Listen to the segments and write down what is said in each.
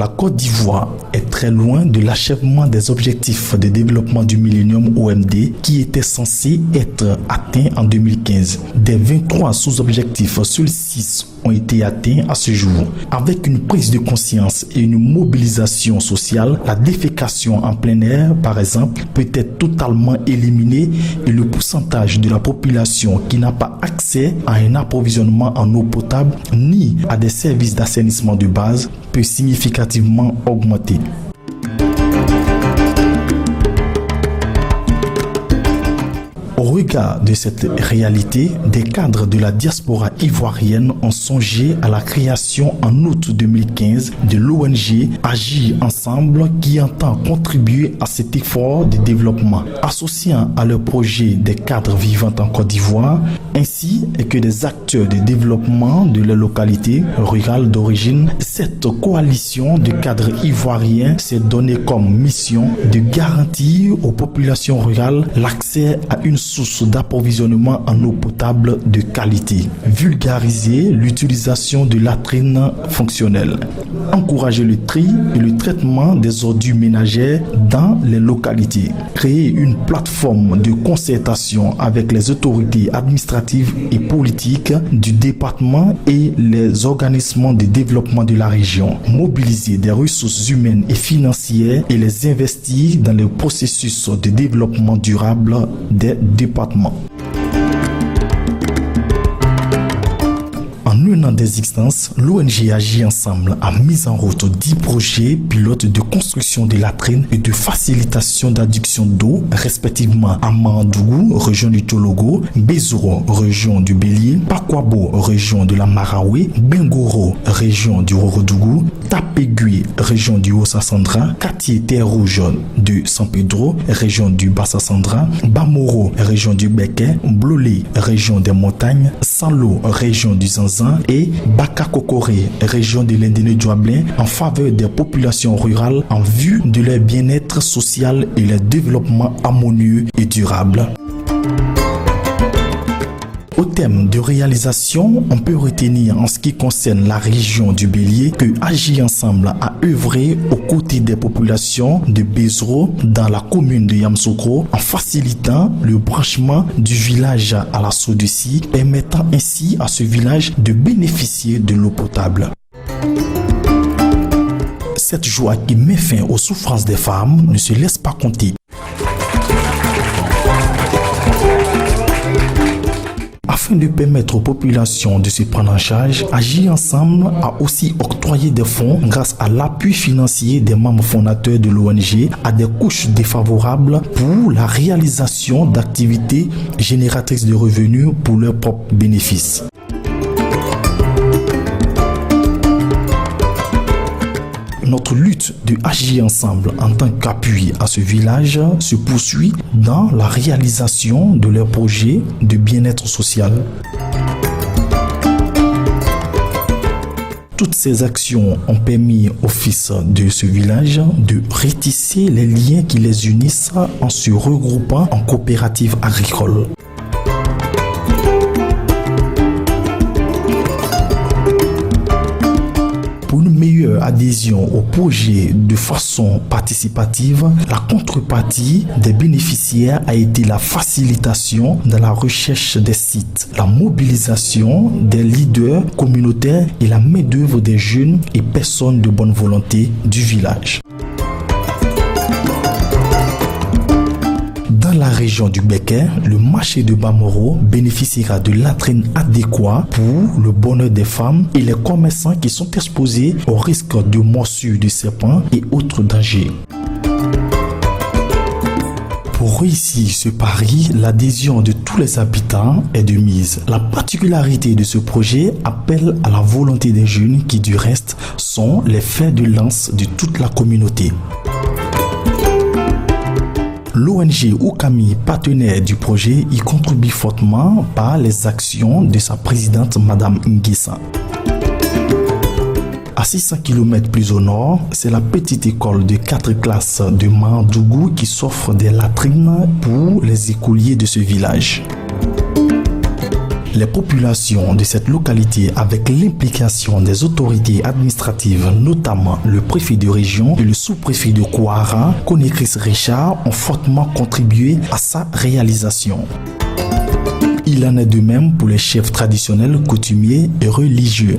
la Côte d'Ivoire est très loin de l'achèvement des objectifs de développement du millénium OMD qui étaient censés être atteints en 2015. Des 23 sous-objectifs, seuls 6 ont été atteints à ce jour. Avec une prise de conscience et une mobilisation sociale, la défécation en plein air, par exemple, peut être totalement éliminée et le pourcentage de la population qui n'a pas accès à un approvisionnement en eau potable ni à des services d'assainissement de base peut significativement augmenter. Au regard de cette réalité, des cadres de la diaspora ivoirienne ont songé à la création en août 2015 de l'ONG Agir Ensemble qui entend contribuer à cet effort de développement, associant à leur projet des cadres vivant en Côte d'Ivoire ainsi que des acteurs de développement de leur localité rurale d'origine. Cette coalition de cadres ivoiriens s'est donnée comme mission de garantir aux populations rurales l'accès à une source d'approvisionnement en eau potable de qualité, vulgariser l'utilisation de latrines fonctionnelles, encourager le tri et le traitement des ordures ménagères dans les localités, créer une plateforme de concertation avec les autorités administratives et politiques du département et les organismes de développement de la région, mobiliser des ressources humaines et financières et les investir dans le processus de développement durable des départements. En un an d'existence, l'ONG Agir Ensemble a mis en route 10 projets pilotes de construction de latrines et de facilitation d'adduction d'eau, respectivement à Mandougou, région du Tologo, Bezoro, région du Bélier, Pakwabo, région de la Maraoué, Bengoro, région du Rorodougou, Tapegui, région du Haut-Sassandra, Katié Terre Rouge de San Pedro, région du Bas-Sassandra, Bamoro, région du Béquet, Blolé, région des Montagnes, Salo, région du Zanzan, et Bakakokore, région de l'Indéné-Douablin, en faveur des populations rurales en vue de leur bien-être social et leur développement harmonieux et durable. Au thème de réalisation, on peut retenir en ce qui concerne la région du Bélier que Agir Ensemble a œuvré aux côtés des populations de Bezoro dans la commune de Yamsoukro en facilitant le branchement du village à la Sodeci, permettant ainsi à ce village de bénéficier de l'eau potable. Cette joie qui met fin aux souffrances des femmes ne se laisse pas compter. Afin de permettre aux populations de se prendre en charge, Agir Ensemble a aussi octroyé des fonds grâce à l'appui financier des membres fondateurs de l'ONG à des couches défavorables pour la réalisation d'activités génératrices de revenus pour leurs propres bénéfices. Notre lutte de Agir Ensemble en tant qu'appui à ce village se poursuit dans la réalisation de leurs projets de bien-être social. Toutes ces actions ont permis aux fils de ce village de retisser les liens qui les unissent en se regroupant en coopératives agricoles. Pour une meilleure adhésion au projet de façon participative, la contrepartie des bénéficiaires a été la facilitation dans la recherche des sites, la mobilisation des leaders communautaires et la main-d'œuvre des jeunes et personnes de bonne volonté du village. Dans la région du Béquet, le marché de Bamoro bénéficiera de latrines adéquates pour le bonheur des femmes et les commerçants qui sont exposés au risque de morsures de serpents et autres dangers. Pour réussir ce pari, l'adhésion de tous les habitants est de mise. La particularité de ce projet appelle à la volonté des jeunes qui, du reste, sont les fers de lance de toute la communauté. L'ONG Oukami, partenaire du projet, y contribue fortement par les actions de sa présidente Madame Nguessa. À 600 km plus au nord, c'est la petite école de 4 classes de Mandougou qui s'offre des latrines pour les écoliers de ce village. Les populations de cette localité, avec l'implication des autorités administratives, notamment le préfet de région et le sous-préfet de Kouara, Conakry Richard, ont fortement contribué à sa réalisation. Il en est de même pour les chefs traditionnels, coutumiers et religieux.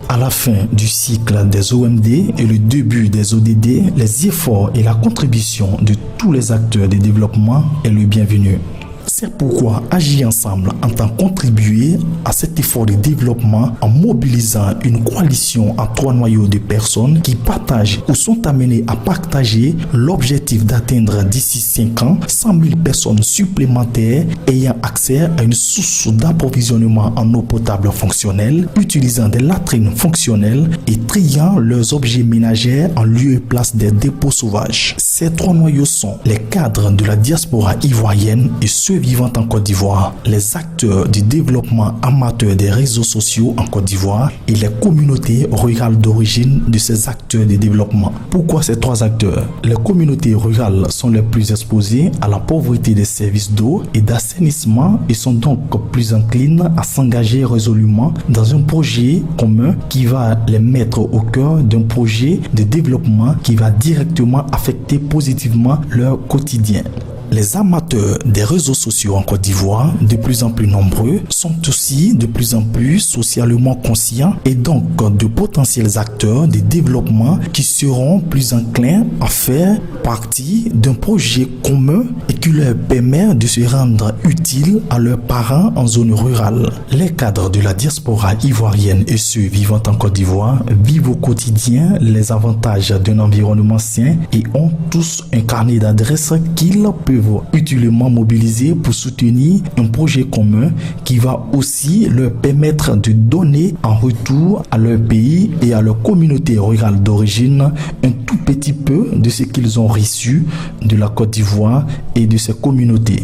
À la fin du cycle des OMD et le début des ODD, les efforts et la contribution de tous les acteurs de développement est le bienvenu. C'est pourquoi Agir Ensemble entend contribuer à cet effort de développement en mobilisant une coalition en 3 noyaux de personnes qui partagent ou sont amenées à partager l'objectif d'atteindre d'ici 5 ans 100 000 personnes supplémentaires ayant accès à une source d'approvisionnement en eau potable fonctionnelle, utilisant des latrines fonctionnelles et triant leurs objets ménagers en lieu et place des dépôts sauvages. Ces 3 noyaux sont les cadres de la diaspora ivoirienne et ceux vivant en Côte d'Ivoire, les acteurs du développement amateur des réseaux sociaux en Côte d'Ivoire et les communautés rurales d'origine de ces acteurs de développement. Pourquoi ces 3 acteurs? Les communautés rurales sont les plus exposées à la pauvreté des services d'eau et d'assainissement et sont donc plus enclines à s'engager résolument dans un projet commun qui va les mettre au cœur d'un projet de développement qui va directement affecter positivement leur quotidien. Les amateurs des réseaux sociaux en Côte d'Ivoire, de plus en plus nombreux, sont aussi de plus en plus socialement conscients et donc de potentiels acteurs de développement qui seront plus enclins à faire partie d'un projet commun et qui leur permet de se rendre utiles à leurs parents en zone rurale. Les cadres de la diaspora ivoirienne et ceux vivant en Côte d'Ivoire vivent au quotidien les avantages d'un environnement sain et ont tous un carnet d'adresses qu'ils peuvent utilement mobilisés pour soutenir un projet commun qui va aussi leur permettre de donner en retour à leur pays et à leur communauté rurale d'origine un tout petit peu de ce qu'ils ont reçu de la Côte d'Ivoire et de ses communautés.